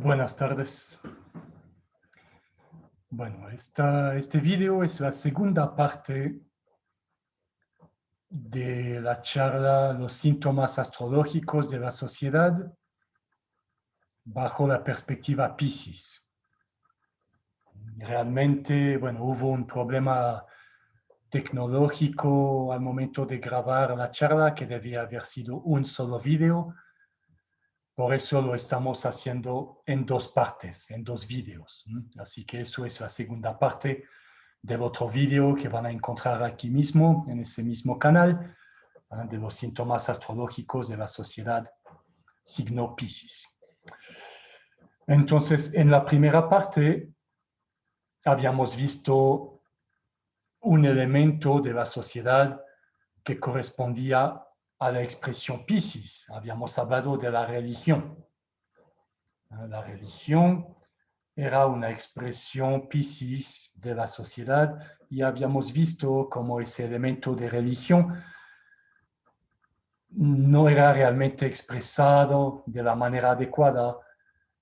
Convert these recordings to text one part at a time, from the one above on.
Buenas tardes. Bueno, este video es la segunda parte de la charla Los síntomas astrológicos de la sociedad bajo la perspectiva Piscis. Realmente, bueno, hubo un problema tecnológico al momento de grabar la charla que debía haber sido un solo video. Por eso lo estamos haciendo en dos partes, en dos videos. Así que eso es la segunda parte del otro video que van a encontrar aquí mismo, en ese mismo canal, de los síntomas astrológicos de la sociedad signo Piscis. Entonces, en la primera parte habíamos visto un elemento de la sociedad que correspondía a la expresión Piscis. Habíamos hablado de la religión. La religión era una expresión Piscis de la sociedad y habíamos visto cómo ese elemento de religión no era realmente expresado de la manera adecuada,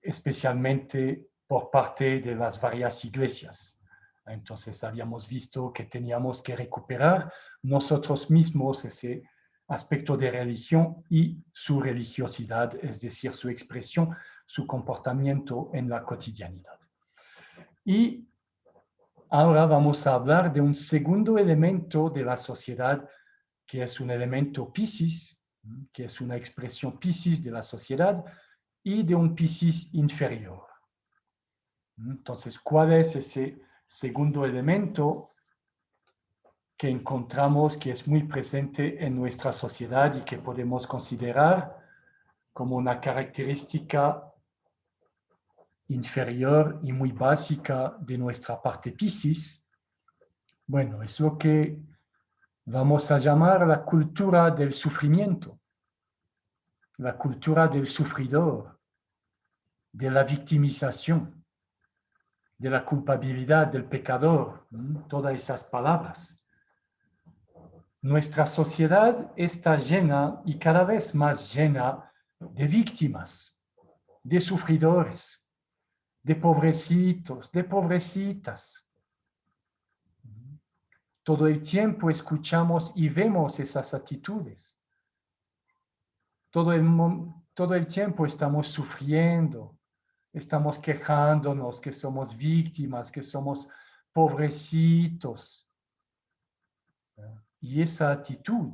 especialmente por parte de las varias iglesias. Entonces habíamos visto que teníamos que recuperar nosotros mismos ese aspecto de religión y su religiosidad, es decir, su expresión, su comportamiento en la cotidianidad. Y ahora vamos a hablar de un segundo elemento de la sociedad, que es un elemento Piscis, que es una expresión Piscis de la sociedad, y de un Piscis inferior. Entonces, ¿cuál es ese segundo elemento que encontramos que es muy presente en nuestra sociedad y que podemos considerar como una característica inferior y muy básica de nuestra parte Piscis? Bueno, es lo que vamos a llamar la cultura del sufrimiento, la cultura del sufridor, de la victimización, de la culpabilidad del pecador, todas esas palabras. Nuestra sociedad está llena y cada vez más llena de víctimas, de sufridores, de pobrecitos, de pobrecitas. Todo el tiempo escuchamos y vemos esas actitudes. Todo el tiempo estamos sufriendo, estamos quejándonos que somos víctimas, que somos pobrecitos. Y esa actitud,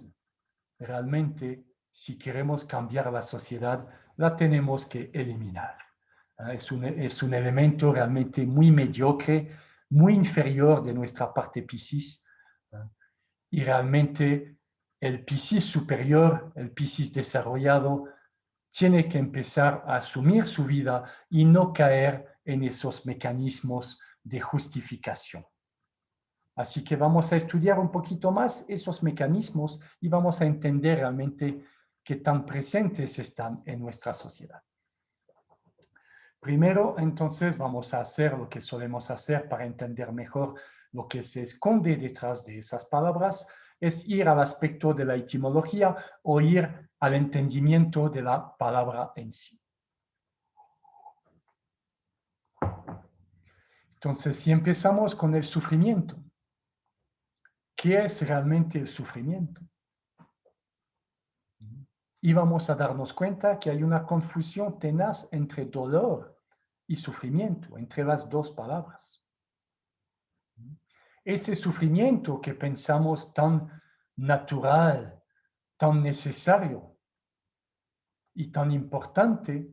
realmente, si queremos cambiar la sociedad, la tenemos que eliminar. Es un elemento realmente muy mediocre, muy inferior de nuestra parte Piscis. Y realmente el Piscis superior, el Piscis desarrollado, tiene que empezar a asumir su vida y no caer en esos mecanismos de justificación. Así que vamos a estudiar un poquito más esos mecanismos y vamos a entender realmente qué tan presentes están en nuestra sociedad. Primero, entonces, vamos a hacer lo que solemos hacer para entender mejor lo que se esconde detrás de esas palabras, es ir al aspecto de la etimología o ir al entendimiento de la palabra en sí. Entonces, si empezamos con el sufrimiento, ¿qué es realmente el sufrimiento? Y vamos a darnos cuenta que hay una confusión tenaz entre dolor y sufrimiento, entre las dos palabras. Ese sufrimiento que pensamos tan natural, tan necesario y tan importante,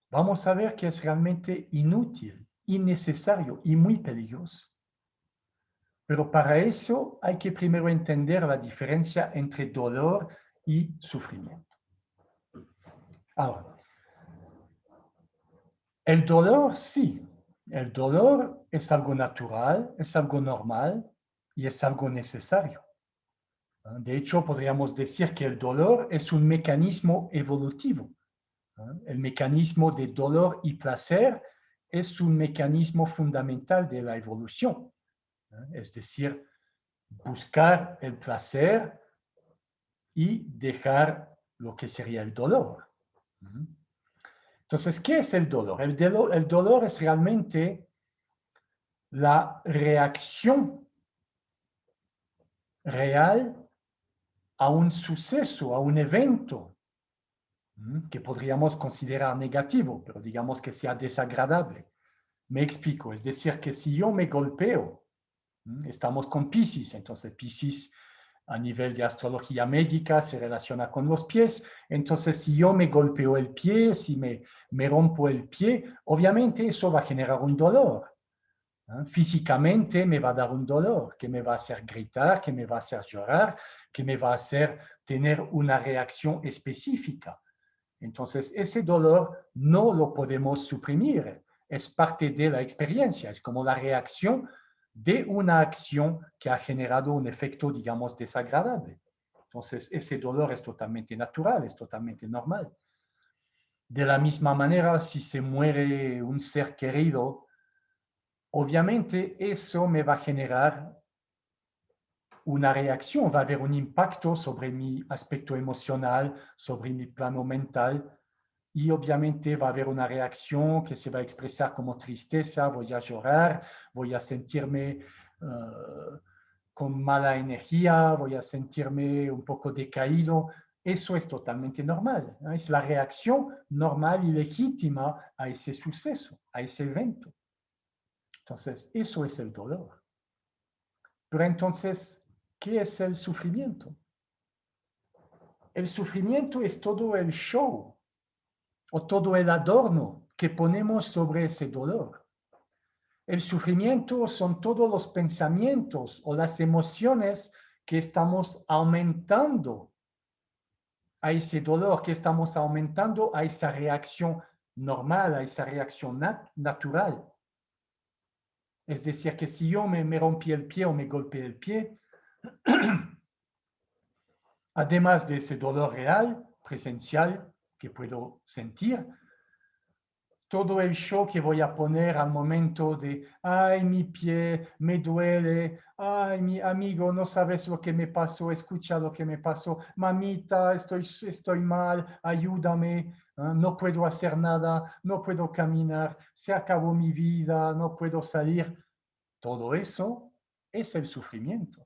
vamos a ver que es realmente inútil, innecesario y muy peligroso. Pero para eso hay que primero entender la diferencia entre dolor y sufrimiento. Ahora, el dolor, sí. El dolor es algo natural, es algo normal y es algo necesario. De hecho, podríamos decir que el dolor es un mecanismo evolutivo. El mecanismo de dolor y placer es un mecanismo fundamental de la evolución. Es decir, buscar el placer y dejar lo que sería el dolor. Entonces, ¿qué es el dolor? El dolor es realmente la reacción real a un suceso, a un evento que podríamos considerar negativo, pero digamos que sea desagradable. Me explico, es decir, que si yo me golpeo, estamos con Piscis, entonces Piscis a nivel de astrología médica se relaciona con los pies, entonces si yo me golpeo el pie, si me rompo el pie, obviamente eso va a generar un dolor. Físicamente me va a dar un dolor que me va a hacer gritar, que me va a hacer llorar, que me va a hacer tener una reacción específica. Entonces, ese dolor no lo podemos suprimir, es parte de la experiencia, es como la reacción de una acción que ha generado un efecto, digamos, desagradable. Entonces, ese dolor es totalmente natural, es totalmente normal. De la misma manera, si se muere un ser querido, obviamente eso me va a generar una reacción, va a haber un impacto sobre mi aspecto emocional, sobre mi plano mental, y obviamente va a haber una reacción que se va a expresar como tristeza, voy a llorar, voy a sentirme con mala energía, voy a sentirme un poco decaído. Eso es totalmente normal, ¿no? Es la reacción normal y legítima a ese suceso, a ese evento. Entonces, eso es el dolor. Pero entonces, ¿qué es el sufrimiento? El sufrimiento es todo el show o todo el adorno que ponemos sobre ese dolor. El sufrimiento son todos los pensamientos o las emociones que estamos aumentando a ese dolor, que estamos aumentando a esa reacción normal, a esa reacción natural. Es decir, que si yo me rompí el pie o me golpeé el pie, además de ese dolor real, presencial, que puedo sentir, todo el show que voy a poner al momento de, ay, mi pie me duele, ay, mi amigo, no sabes lo que me pasó, escucha lo que me pasó, mamita, estoy mal, ayúdame, no puedo hacer nada, no puedo caminar, se acabó mi vida, no puedo salir. Todo eso es el sufrimiento.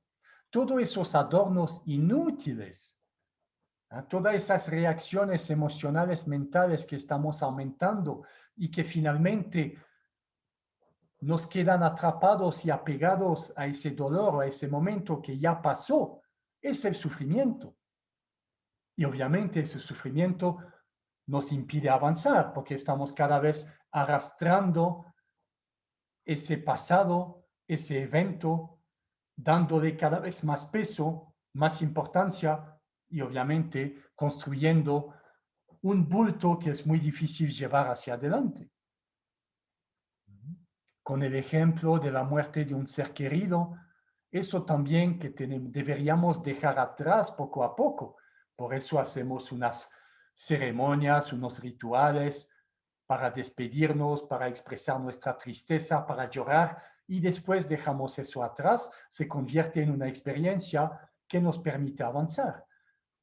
Todos esos adornos inútiles, todas esas reacciones emocionales mentales que estamos aumentando y que finalmente nos quedan atrapados y apegados a ese dolor, a ese momento que ya pasó, es el sufrimiento. Y obviamente ese sufrimiento nos impide avanzar porque estamos cada vez arrastrando ese pasado, ese evento, dándole cada vez más peso, más importancia y obviamente construyendo un bulto que es muy difícil llevar hacia adelante. Con el ejemplo de la muerte de un ser querido, eso también que deberíamos dejar atrás poco a poco. Por eso hacemos unas ceremonias, unos rituales para despedirnos, para expresar nuestra tristeza, para llorar, y después dejamos eso atrás, se convierte en una experiencia que nos permite avanzar.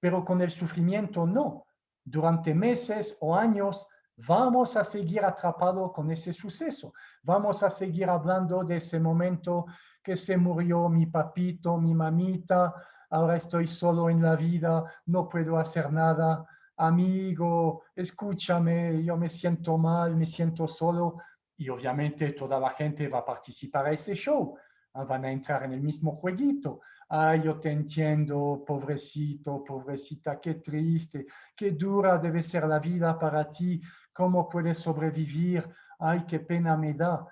Pero con el sufrimiento no. Durante meses o años vamos a seguir atrapados con ese suceso. Vamos a seguir hablando de ese momento que se murió mi papito, mi mamita, ahora estoy solo en la vida, no puedo hacer nada. Amigo, escúchame, yo me siento mal, me siento solo. Y obviamente toda la gente va a participar a ese show, van a entrar en el mismo jueguito. Ay, yo te entiendo, pobrecito, pobrecita, qué triste, qué dura debe ser la vida para ti, cómo puedes sobrevivir, ay, qué pena me da.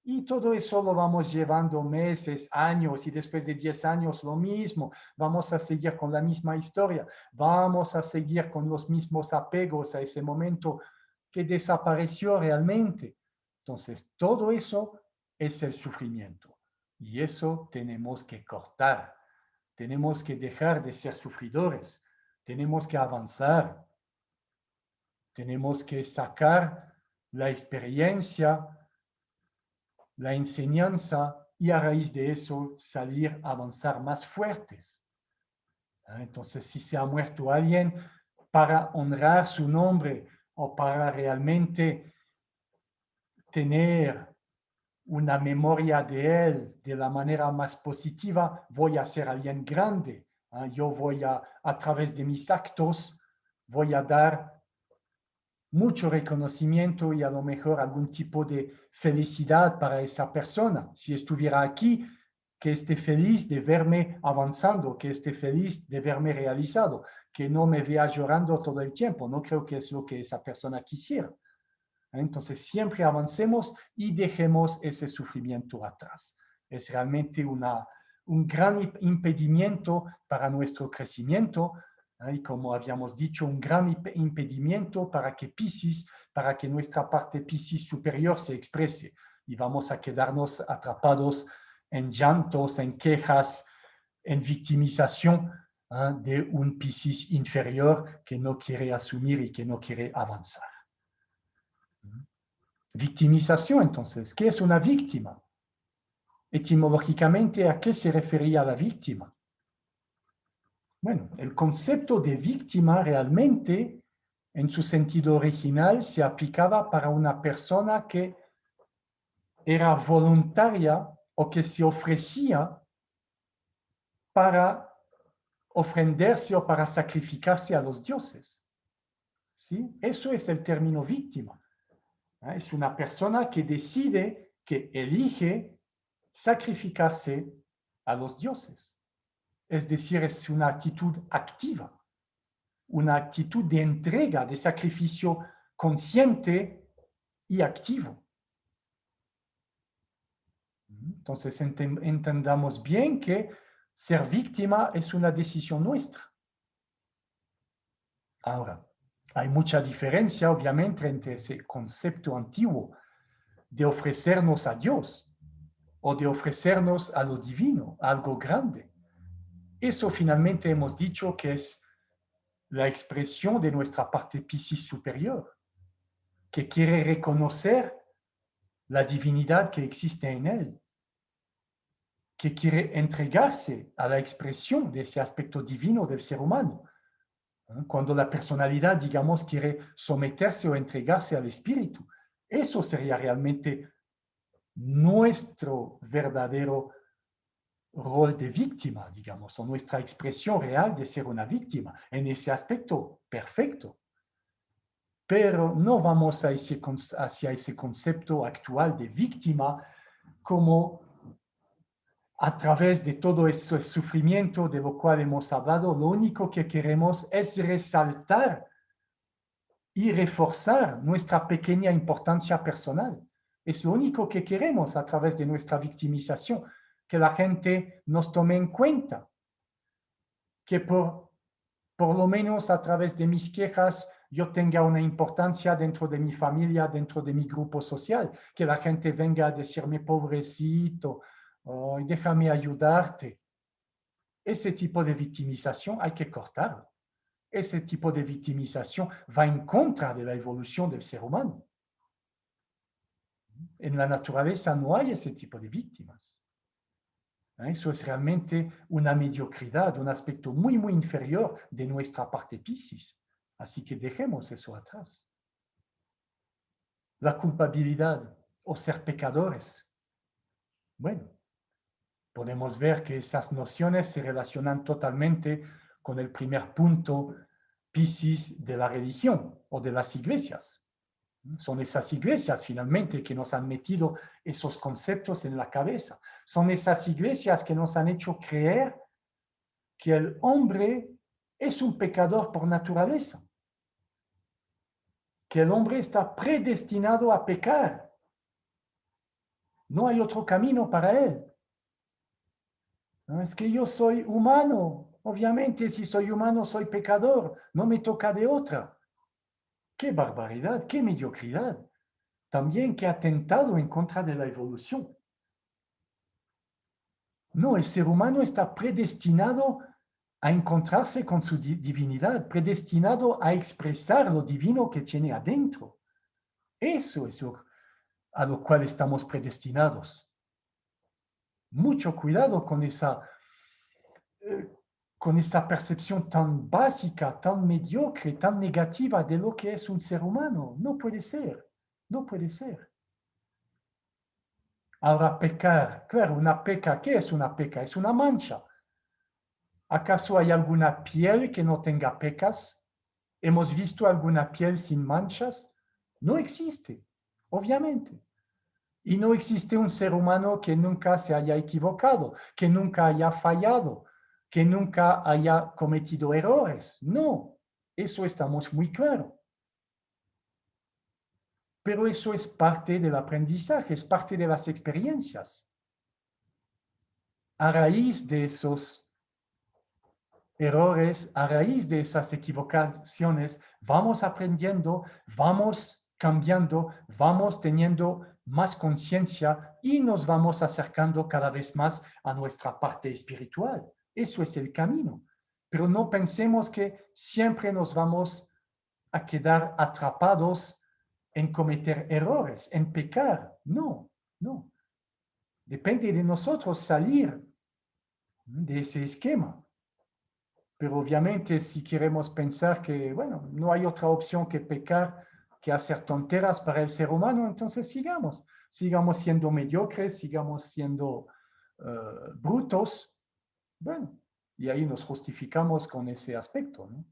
Y todo eso lo vamos llevando meses, años, y después de 10 años lo mismo. Vamos a seguir con la misma historia, vamos a seguir con los mismos apegos a ese momento que desapareció realmente. Entonces, todo eso es el sufrimiento. Y eso tenemos que cortar. Tenemos que dejar de ser sufridores. Tenemos que avanzar. Tenemos que sacar la experiencia, la enseñanza y a raíz de eso salir a avanzar más fuertes. Entonces, si se ha muerto alguien, para honrar su nombre, o para realmente tener una memoria de él de la manera más positiva, voy a ser alguien grande. Yo voy a través de mis actos, voy a dar mucho reconocimiento y a lo mejor algún tipo de felicidad para esa persona. Si estuviera aquí, que esté feliz de verme avanzando, que esté feliz de verme realizado, que no me vea llorando todo el tiempo. No creo que es lo que esa persona quisiera. Entonces, siempre avancemos y dejemos ese sufrimiento atrás. Es realmente un gran impedimento para nuestro crecimiento, y como habíamos dicho, un gran impedimento para que Piscis, para que nuestra parte Piscis superior se exprese. Y vamos a quedarnos atrapados en llantos, en quejas, en victimización de un Piscis inferior que no quiere asumir y que no quiere avanzar. Victimización, entonces, ¿qué es una víctima? Etimológicamente, ¿a qué se refería la víctima? Bueno, el concepto de víctima realmente, en su sentido original, se aplicaba para una persona que era voluntaria o que se ofrecía para ofrenderse o para sacrificarse a los dioses. ¿Sí? Eso es el término víctima. Es una persona que decide, que elige sacrificarse a los dioses. Es decir, es una actitud activa, una actitud de entrega, de sacrificio consciente y activo. Entonces, entendamos bien que ser víctima es una decisión nuestra. Ahora, hay mucha diferencia, obviamente, entre ese concepto antiguo de ofrecernos a Dios o de ofrecernos a lo divino, a algo grande. Eso finalmente hemos dicho que es la expresión de nuestra parte Piscis superior, que quiere reconocer la divinidad que existe en él, que quiere entregarse a la expresión de ese aspecto divino del ser humano. Cuando la personalidad, digamos, quiere someterse o entregarse al espíritu, eso sería realmente nuestro verdadero rol de víctima, digamos, o nuestra expresión real de ser una víctima, en ese aspecto perfecto. Pero no vamos hacia ese concepto actual de víctima como a través de todo ese sufrimiento de lo cual hemos hablado, lo único que queremos es resaltar y reforzar nuestra pequeña importancia personal. Es lo único que queremos a través de nuestra victimización, que la gente nos tome en cuenta, que por lo menos a través de mis quejas yo tenga una importancia dentro de mi familia, dentro de mi grupo social, que la gente venga a decirme, pobrecito, oh, déjame ayudarte. Ese tipo de victimización hay que cortarlo. Ese tipo de victimización va en contra de la evolución del ser humano. En la naturaleza no hay ese tipo de víctimas. Eso es realmente una mediocridad, un aspecto muy, muy inferior de nuestra parte Piscis. Así que dejemos eso atrás. La culpabilidad o ser pecadores. Bueno, podemos ver que esas nociones se relacionan totalmente con el primer punto Piscis de la religión o de las iglesias. Son esas iglesias finalmente que nos han metido esos conceptos en la cabeza. Son esas iglesias que nos han hecho creer que el hombre es un pecador por naturaleza, que el hombre está predestinado a pecar. No hay otro camino para él. No, es que yo soy humano. Obviamente, si soy humano, soy pecador. No me toca de otra. ¡Qué barbaridad! ¡Qué mediocridad! También que ha atentado en contra de la evolución. No, el ser humano está predestinado a encontrarse con su divinidad, predestinado a expresar lo divino que tiene adentro. Eso es a lo cual estamos predestinados. Mucho cuidado con esa con esa percepción tan básica, tan mediocre, tan negativa de lo que es un ser humano. No puede ser, no puede ser. Ahora, pecar, claro, una peca, ¿qué es una peca? Es una mancha. ¿Acaso hay alguna piel que no tenga pecas? ¿Hemos visto alguna piel sin manchas? No existe, obviamente. Y no existe un ser humano que nunca se haya equivocado, que nunca haya fallado, que nunca haya cometido errores. No, eso estamos muy claro. Pero eso es parte del aprendizaje, es parte de las experiencias. A raíz de esos errores, a raíz de esas equivocaciones, vamos aprendiendo, vamos cambiando, vamos teniendo más conciencia y nos vamos acercando cada vez más a nuestra parte espiritual. Eso es el camino. Pero no pensemos que siempre nos vamos a quedar atrapados en cometer errores, en pecar. No, no. Depende de nosotros salir de ese esquema. Pero obviamente si queremos pensar que, bueno, no hay otra opción que pecar, que hacer tonteras para el ser humano, entonces sigamos siendo mediocres, sigamos siendo brutos, bueno, y ahí nos justificamos con ese aspecto, ¿no?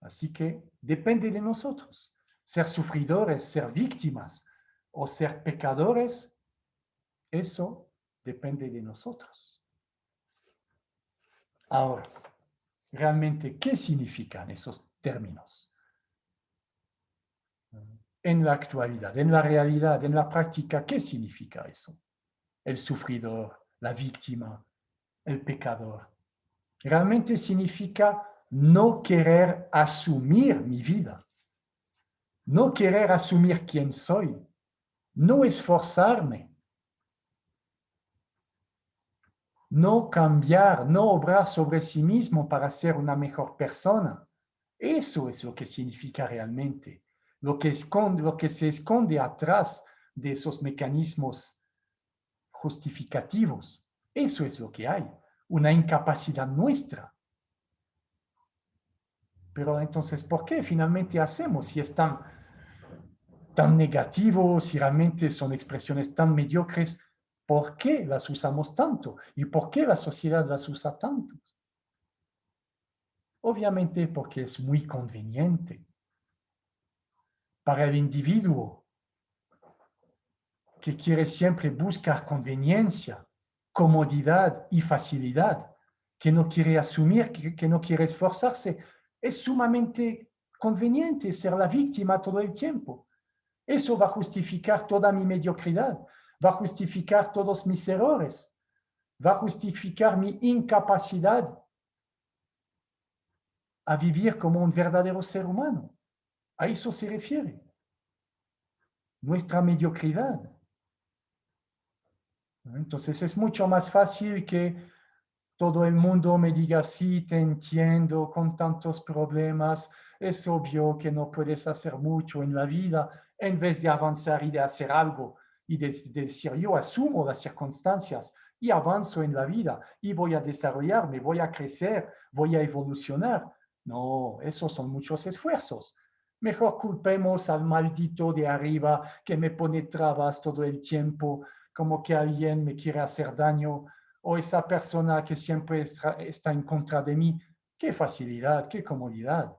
Así que depende de nosotros. Ser sufridores, ser víctimas o ser pecadores, eso depende de nosotros. Ahora, realmente, ¿qué significan esos términos? En la actualidad, en la realidad, en la práctica, ¿qué significa eso? El sufridor, la víctima, el pecador. Realmente significa no querer asumir mi vida, no querer asumir quién soy, no esforzarme, no cambiar, no obrar sobre sí mismo para ser una mejor persona. Eso es lo que significa realmente. Lo que se esconde atrás de esos mecanismos justificativos. Eso es lo que hay. Una incapacidad nuestra. Pero entonces, ¿por qué finalmente hacemos si es tan negativo, si realmente son expresiones tan mediocres? ¿Por qué las usamos tanto? ¿Y por qué la sociedad las usa tanto? Obviamente porque es muy conveniente para el individuo que quiere siempre buscar conveniencia, comodidad y facilidad, que no quiere asumir, que no quiere esforzarse. Es sumamente conveniente ser la víctima todo el tiempo. Eso va a justificar toda mi mediocridad, va a justificar todos mis errores, va a justificar mi incapacidad a vivir como un verdadero ser humano. A eso se refiere nuestra mediocridad. Entonces es mucho más fácil que todo el mundo me diga, sí, te entiendo, con tantos problemas, es obvio que no puedes hacer mucho en la vida, en vez de avanzar y de hacer algo y de decir, yo asumo las circunstancias y avanzo en la vida y voy a desarrollarme, voy a crecer, voy a evolucionar. No, esos son muchos esfuerzos. Mejor culpemos al maldito de arriba que me pone trabas todo el tiempo, como que alguien me quiere hacer daño, o esa persona que siempre está en contra de mí. Qué facilidad, qué comodidad.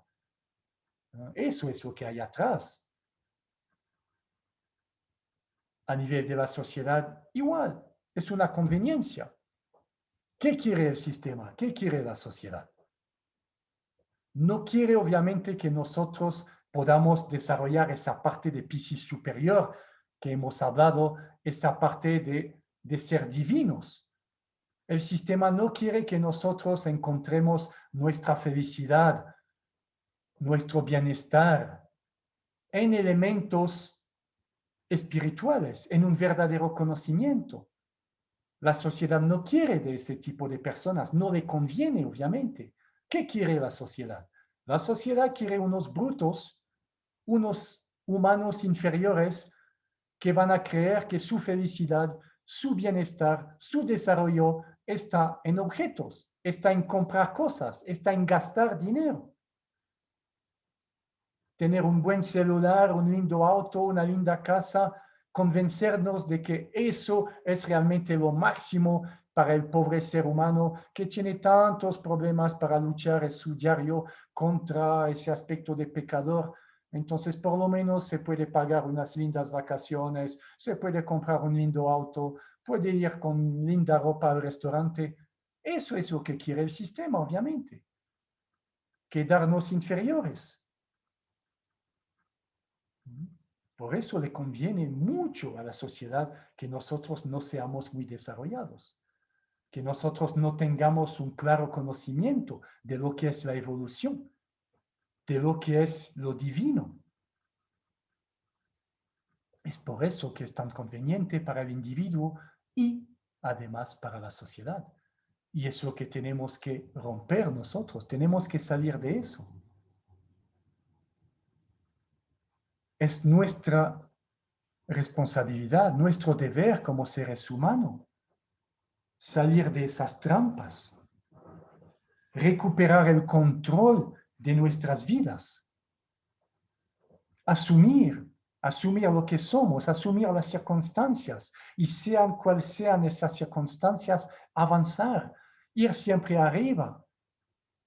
Eso es lo que hay atrás. A nivel de la sociedad, igual, es una conveniencia. ¿Qué quiere el sistema? ¿Qué quiere la sociedad? No quiere obviamente que nosotros podamos desarrollar esa parte de Piscis superior que hemos hablado, esa parte de ser divinos. El sistema no quiere que nosotros encontremos nuestra felicidad, nuestro bienestar en elementos espirituales, en un verdadero conocimiento. La sociedad no quiere de ese tipo de personas, no le conviene, obviamente. ¿Qué quiere la sociedad? La sociedad quiere unos brutos, unos humanos inferiores que van a creer que su felicidad, su bienestar, su desarrollo está en objetos, está en comprar cosas, está en gastar dinero. Tener un buen celular, un lindo auto, una linda casa, convencernos de que eso es realmente lo máximo para el pobre ser humano que tiene tantos problemas para luchar en su diario contra ese aspecto de pecador. Entonces, por lo menos se puede pagar unas lindas vacaciones, se puede comprar un lindo auto, puede ir con linda ropa al restaurante. Eso es lo que quiere el sistema, obviamente. Quedarnos inferiores. Por eso le conviene mucho a la sociedad que nosotros no seamos muy desarrollados, que nosotros no tengamos un claro conocimiento de lo que es la evolución, de lo que es lo divino. Es por eso que es tan conveniente para el individuo y además para la sociedad. Y es lo que tenemos que romper nosotros, tenemos que salir de eso. Es nuestra responsabilidad, nuestro deber como seres humanos, salir de esas trampas, recuperar el control de nuestras vidas, asumir lo que somos, asumir las circunstancias y sean cuales sean esas circunstancias, avanzar, ir siempre arriba,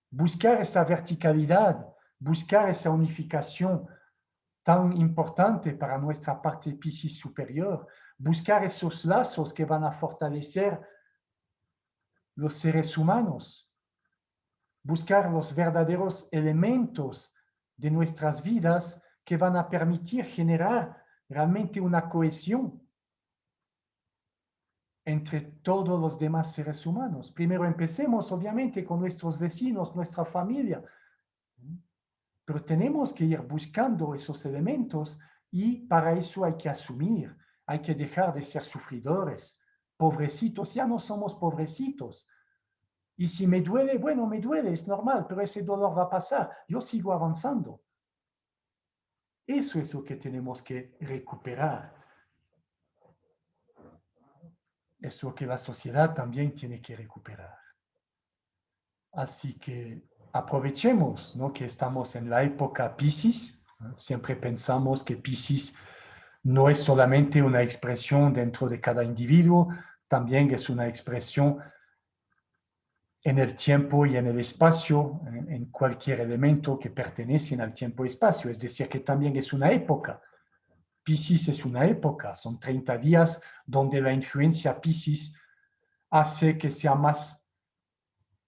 buscar esa verticalidad, buscar esa unificación tan importante para nuestra parte Piscis superior, buscar esos lazos que van a fortalecer los seres humanos, buscar los verdaderos elementos de nuestras vidas que van a permitir generar realmente una cohesión entre todos los demás seres humanos. Primero empecemos, obviamente, con nuestros vecinos, nuestra familia, pero tenemos que ir buscando esos elementos y para eso hay que asumir, hay que dejar de ser sufridores, pobrecitos, ya no somos pobrecitos. Y si me duele, bueno, me duele, es normal, pero ese dolor va a pasar, yo sigo avanzando. Eso es lo que tenemos que recuperar. Es lo que la sociedad también tiene que recuperar. Así que aprovechemos, ¿no?, que estamos en la época Piscis. Siempre pensamos que Piscis no es solamente una expresión dentro de cada individuo, también es una expresión en el tiempo y en el espacio, en cualquier elemento que pertenecen al tiempo y espacio. Es decir, que también es una época. Piscis es una época, son 30 días donde la influencia Piscis hace que sea más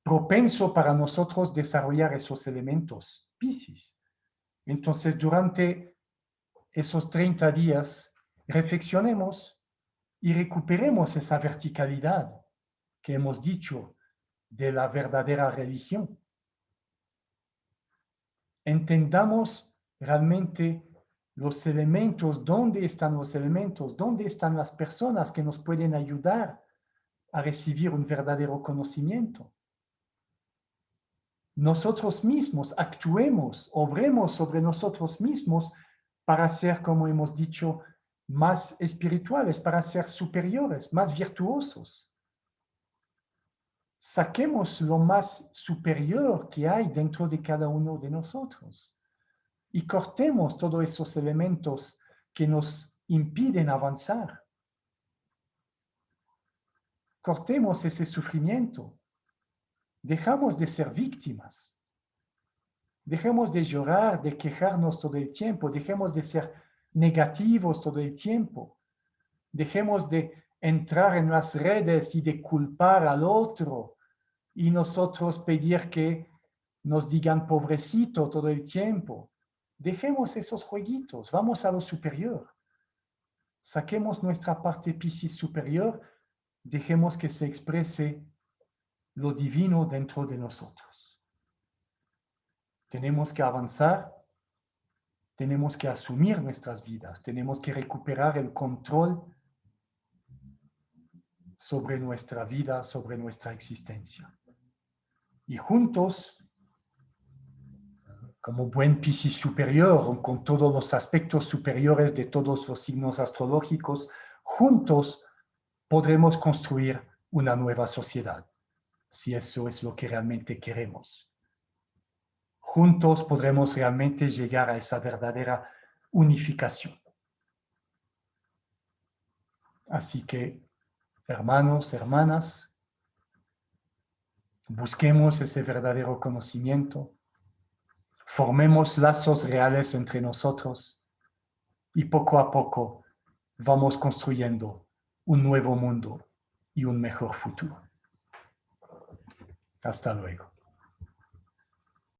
propenso para nosotros desarrollar esos elementos Piscis. Entonces, durante esos 30 días, reflexionemos y recuperemos esa verticalidad que hemos dicho de la verdadera religión. Entendamos realmente los elementos, dónde están los elementos, dónde están las personas que nos pueden ayudar a recibir un verdadero conocimiento. Nosotros mismos actuemos, obremos sobre nosotros mismos para ser, como hemos dicho, más espirituales, para ser superiores, más virtuosos. Saquemos lo más superior que hay dentro de cada uno de nosotros y cortemos todos esos elementos que nos impiden avanzar. Cortemos ese sufrimiento. Dejamos de ser víctimas. Dejemos de llorar, de quejarnos todo el tiempo. Dejemos de ser negativos todo el tiempo. Dejemos de entrar en las redes y de culpar al otro y nosotros pedir que nos digan pobrecito todo el tiempo. Dejemos esos jueguitos, vamos a lo superior. Saquemos nuestra parte Piscis superior, dejemos que se exprese lo divino dentro de nosotros. Tenemos que avanzar, tenemos que asumir nuestras vidas, tenemos que recuperar el control sobre nuestra vida, sobre nuestra existencia. Y juntos, como buen Piscis superior, con todos los aspectos superiores de todos los signos astrológicos, juntos podremos construir una nueva sociedad. si eso es lo que realmente queremos. Juntos podremos realmente llegar a esa verdadera unificación. Así que, hermanos, hermanas, busquemos ese verdadero conocimiento, formemos lazos reales entre nosotros y poco a poco vamos construyendo un nuevo mundo y un mejor futuro. Hasta luego.